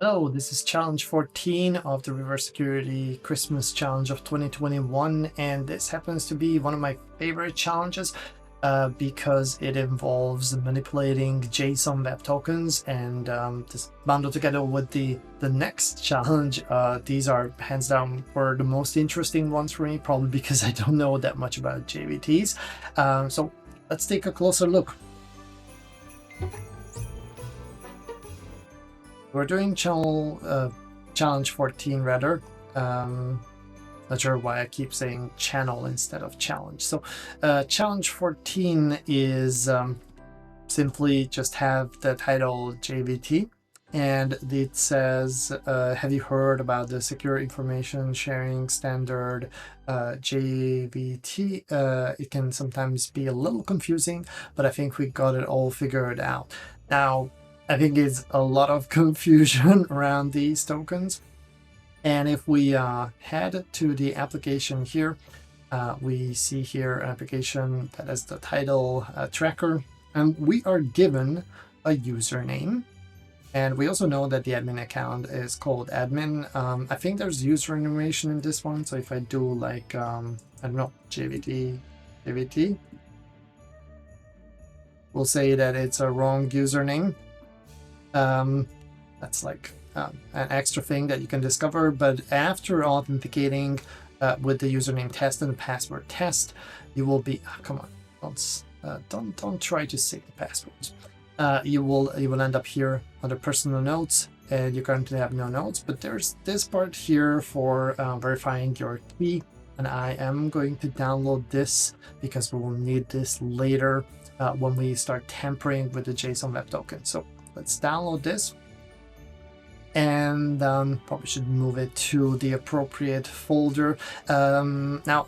Hello, this is challenge 14 of the Reverse Security Christmas Challenge of 2021, and this happens to be one of my favorite challenges because it involves manipulating JSON web tokens, and this bundled together with the next challenge. These are hands down were the most interesting ones for me, probably because I don't know that much about JVTs. So let's take a closer look. We're doing challenge 14 rather. Not sure why I keep saying channel instead of challenge. So challenge 14 is simply just have the title JVT, and it says, have you heard about the Secure Information Sharing Standard, JVT? It can sometimes be a little confusing, but I think we got it all figured out. Now, I think it's a lot of confusion around these tokens. And if we head to the application here, we see here an application that has the title tracker, and we are given a username. And we also know that the admin account is called admin. I think there's user information in this one. So if I do like, I don't know, JVT, we'll say that it's a wrong username. That's like an extra thing that you can discover, but after authenticating with the username test and the password test, you will be come on, don't try to save the passwords. You will end up here under personal notes, and you currently have no notes, but there's this part here for verifying your key, and I am going to download this because we will need this later when we start tampering with the JSON web token. So let's download this, and probably should move it to the appropriate folder. Now,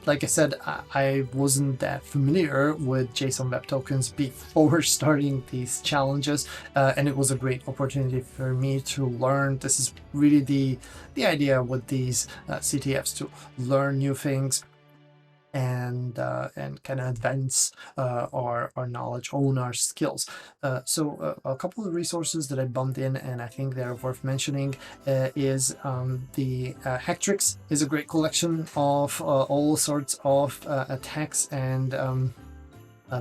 like I said, I wasn't that familiar with JSON web tokens before starting these challenges, and it was a great opportunity for me to learn. This is really the idea with these CTFs, to learn new things and kind of advance our knowledge, own our skills. So a couple of resources that I bumped in, and I think they're worth mentioning, is the Hactrix is a great collection of all sorts of attacks, and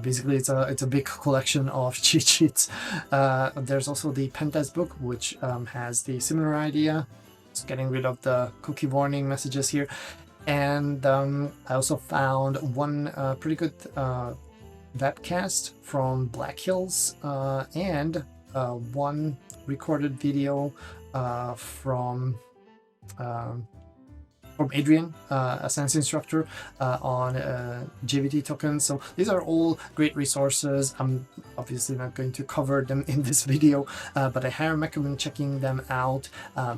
basically it's a big collection of cheat sheets. There's also the Pentest book, which has the similar idea. It's getting rid of the cookie warning messages here. And I also found one pretty good webcast from Black Hills and one recorded video from Adrian, a science instructor, on JVT tokens. So these are all great resources. I'm obviously not going to cover them in this video, but I highly recommend checking them out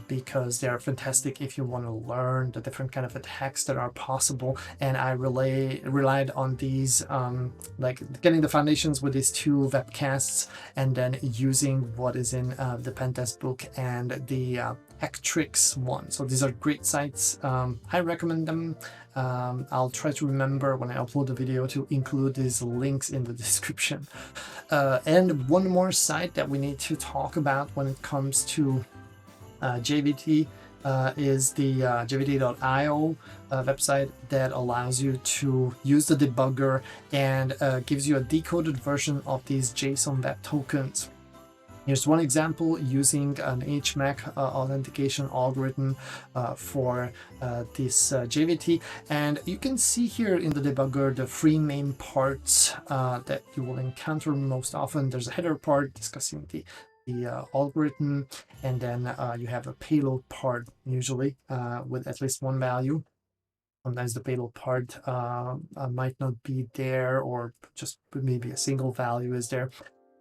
because they are fantastic if you want to learn the different kind of attacks that are possible. And I relied on these, like getting the foundations with these two webcasts, and then using what is in the Pentest book and the Hactrix one. So these are great sites. I recommend them. I'll try to remember when I upload the video to include these links in the description. And one more site that we need to talk about when it comes to JVT is the jvt.io website that allows you to use the debugger and gives you a decoded version of these JSON web tokens. Here's one example using an HMAC authentication algorithm for this JVT, and you can see here in the debugger the three main parts that you will encounter most often. There's a header part discussing the algorithm, and then you have a payload part, usually with at least one value. Sometimes the payload part might not be there, or just maybe a single value is there.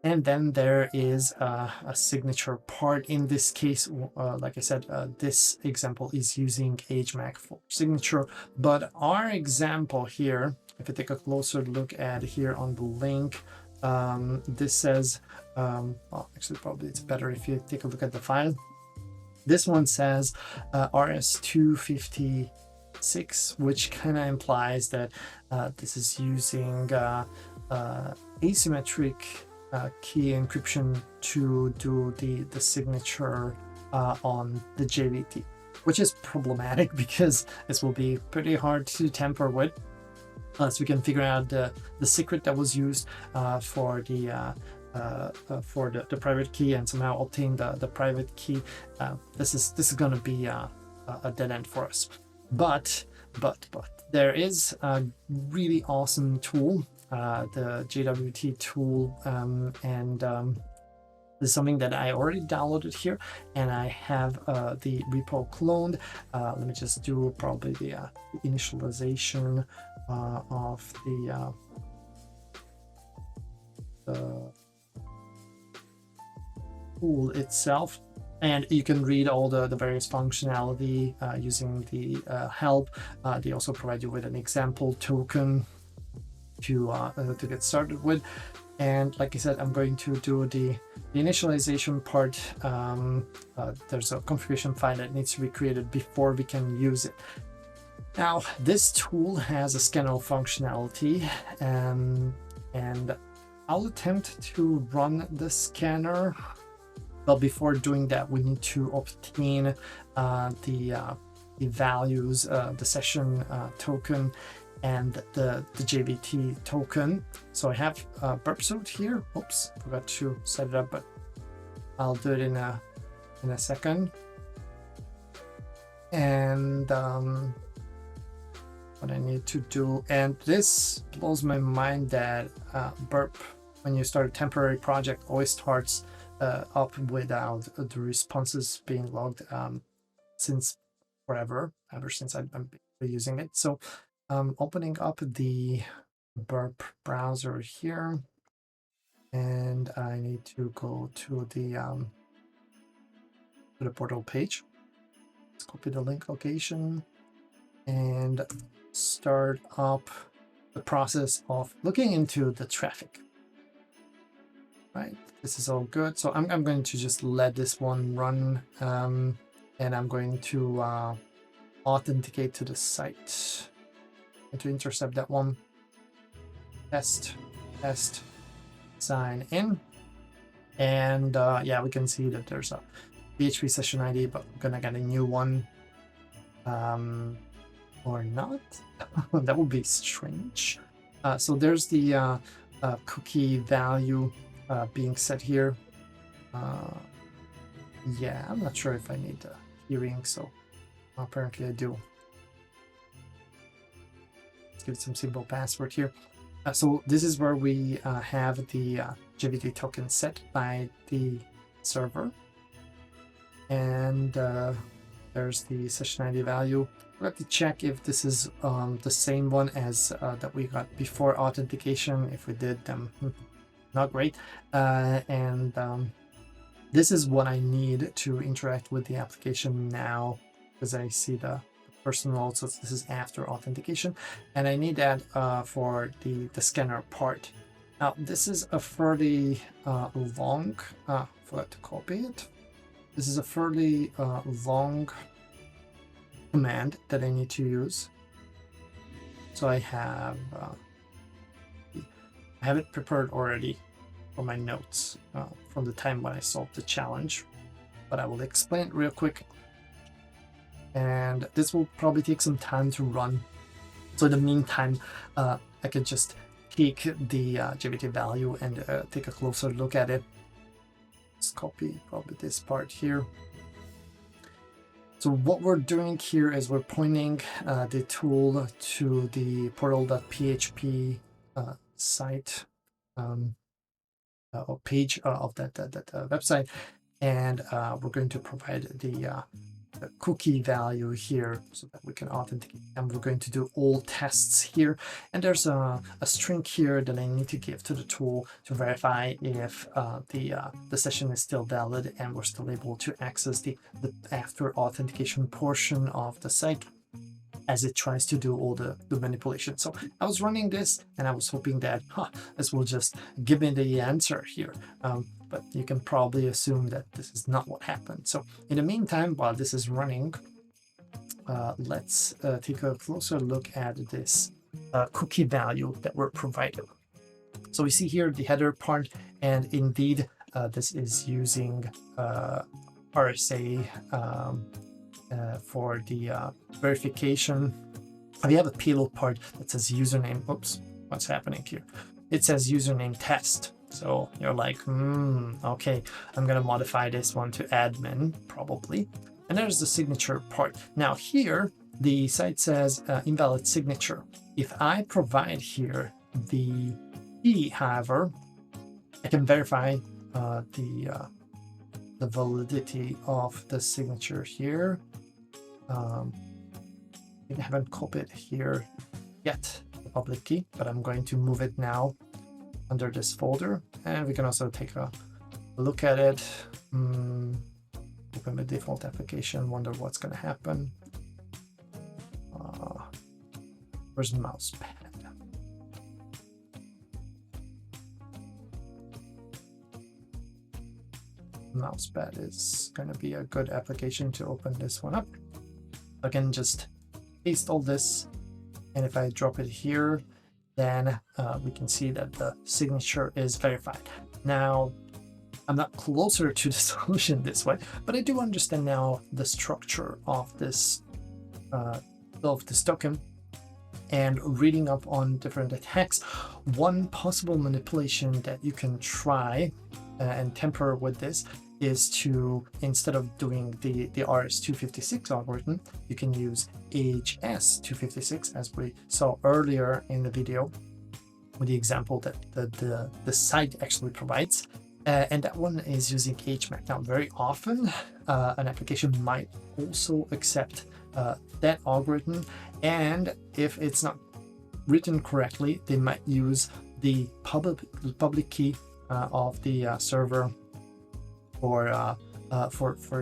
And then there is a signature part. In this case, like I said, this example is using HMAC for signature. But our example here, if I take a closer look at here on the link, this says, well, actually, probably it's better if you take a look at the file. This one says RS256, which kind of implies that this is using asymmetric key encryption to do the signature on the JVT, which is problematic because this will be pretty hard to tamper with. So we can figure out the secret that was used for the private key and somehow obtain the private key. This is going to be a dead end for us. But there is a really awesome tool, the JWT tool, and this is something that I already downloaded here, and I have the repo cloned. Let me just do probably the initialization of the tool itself, and you can read all the various functionality using the help. They also provide you with an example token to get started with. And like I said, I'm going to do the initialization part. There's a configuration file that needs to be created before we can use it. Now, this tool has a scanner functionality, and I'll attempt to run the scanner. But before doing that, we need to obtain the values, the session token, and the JVT token. So I have burp suit here. Oops, forgot to set it up, but I'll do it in a second. And what I need to do, and this blows my mind that burp, when you start a temporary project, always starts up without the responses being logged since forever, ever since I've been using it. So opening up the burp browser here, and I need to go to the portal page. Let's copy the link location and start up the process of looking into the traffic. Right, this is all good. So I'm going to just let this one run, and I'm going to authenticate to the site. To intercept that one. Test, sign in. And yeah, we can see that there's a PHP session ID, but we're gonna get a new one. Or not. That would be strange. So there's the cookie value being set here. Yeah, I'm not sure if I need the hearing, so apparently I do. Let's give it some simple password here. So this is where we have the JVT token set by the server, and there's the session ID value. We have to check if this is the same one as that we got before authentication. If we did, not great. And this is what I need to interact with the application now, because I see the personal, so this is after authentication, and I need that for the scanner part. Now this is a fairly long, forgot to copy it. This is a fairly long command that I need to use. So I have it prepared already for my notes from the time when I solved the challenge, but I will explain it real quick. And this will probably take some time to run. So in the meantime, I can just take the JVT value and take a closer look at it. Let's copy probably this part here. So what we're doing here is we're pointing the tool to the portal.php site or page of that website, and we're going to provide the cookie value here so that we can authenticate, and we're going to do all tests here. And there's a string here that I need to give to the tool to verify if the session is still valid and we're still able to access the after authentication portion of the site as it tries to do all the manipulation. So I was running this and I was hoping that this will just give me the answer here. But you can probably assume that this is not what happened. So in the meantime, while this is running, let's take a closer look at this cookie value that we're provided. So we see here the header part, and indeed this is using RSA for the verification. We have a payload part that says username. Oops, what's happening here? It says username test. So you're like, okay, I'm gonna modify this one to admin probably. And there's the signature part. Now here, the site says invalid signature. If I provide here the key, however, I can verify the validity of the signature here. I haven't copied here yet the public key, but I'm going to move it now under this folder, and we can also take a look at it. Open the default application, wonder what's going to happen. Where's the mouse pad? Mousepad is going to be a good application to open this one up. I can just paste all this, and if I drop it here, then we can see that the signature is verified. Now, I'm not closer to the solution this way, but I do understand now the structure of this token. And reading up on different attacks, one possible manipulation that you can try and temper with this is to, instead of doing the RS256 algorithm, you can use HS256, as we saw earlier in the video with the example that the site actually provides. And that one is using HMAC. Now, very often an application might also accept that algorithm, and if it's not written correctly, they might use the public key of the server for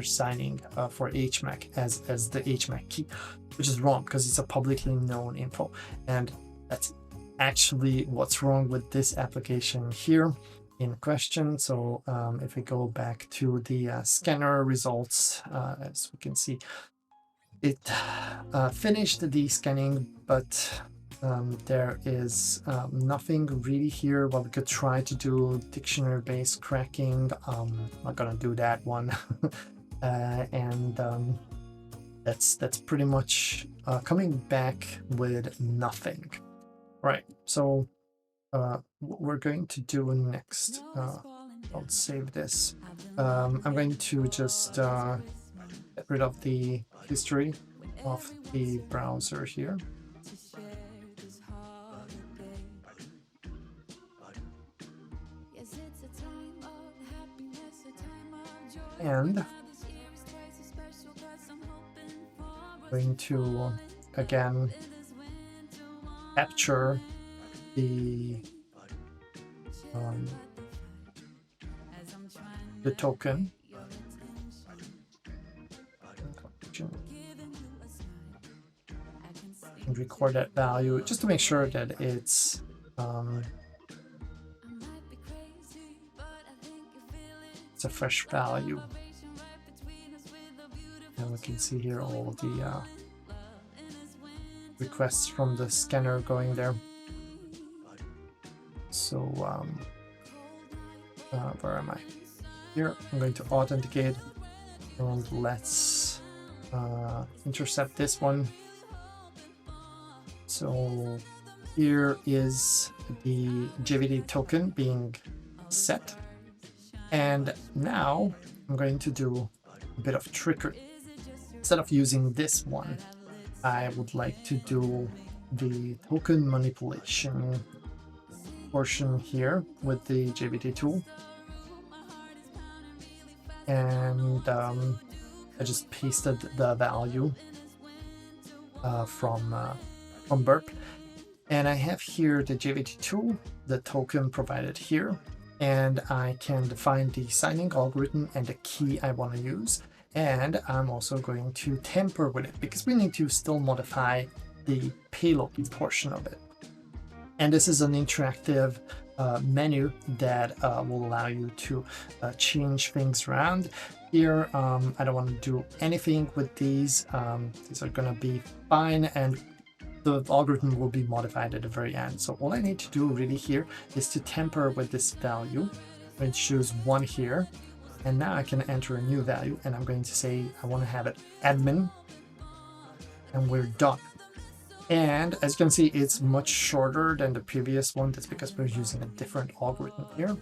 signing for HMAC as the HMAC key, which is wrong because it's a publicly known info, and that's actually what's wrong with this application here in question. So if we go back to the scanner results, as we can see, it finished the scanning, but there is nothing really here. Well, we could try to do dictionary-based cracking. I'm not gonna do that one. And that's pretty much coming back with nothing. Right, so what we're going to do next, I'll save this. I'm going to just get rid of the history of the browser here. And I'm going to again capture the token and record that value just to make sure that it's a fresh value. And we can see here all the requests from the scanner going there. So where am I? Here, I'm going to authenticate, and let's intercept this one. So here is the JVD token being set. And now I'm going to do a bit of trickery. Instead of using this one, I would like to do the token manipulation portion here with the JVT tool. And I just pasted the value from Burp. And I have here the JVT tool, the token provided here, and I can define the signing algorithm and the key I want to use. And I'm also going to tamper with it because we need to still modify the payload portion of it. And this is an interactive menu that will allow you to change things around. Here, I don't want to do anything with these. These are going to be fine, and the algorithm will be modified at the very end. So all I need to do really here is to tamper with this value. I'm going to choose 1 here, And now I can enter a new value, and I'm going to say I want to have it admin, and we're done. And as you can see, it's much shorter than the previous one. That's because we're using a different algorithm here.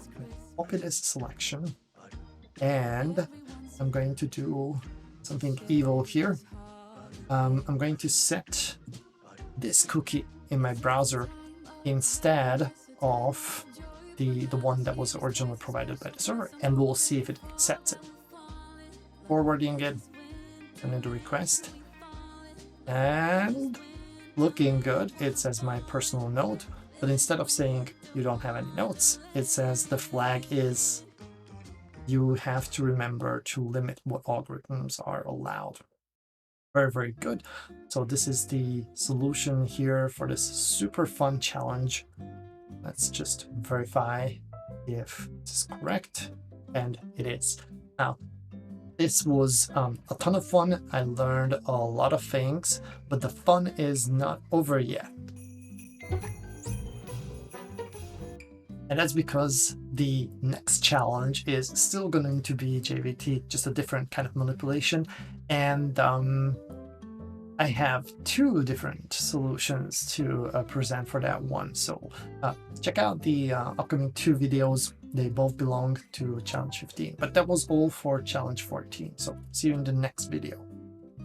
Copy this selection, and I'm going to do something evil here. I'm going to set this cookie in my browser instead of the one that was originally provided by the server, and we'll see if it accepts it. Forwarding it, sending the request, and looking good. It says my personal note, but instead of saying you don't have any notes, it says the flag is you have to remember to limit what algorithms are allowed. Very, very good. So this is the solution here for this super fun challenge. Let's just verify if this is correct, and it is. Now, this was a ton of fun. I learned a lot of things, but the fun is not over yet. And that's because the next challenge is still going to be JVT, just a different kind of manipulation. And I have two different solutions to present for that one. So check out the upcoming two videos. They both belong to challenge 15, but that was all for challenge 14. So see you in the next video.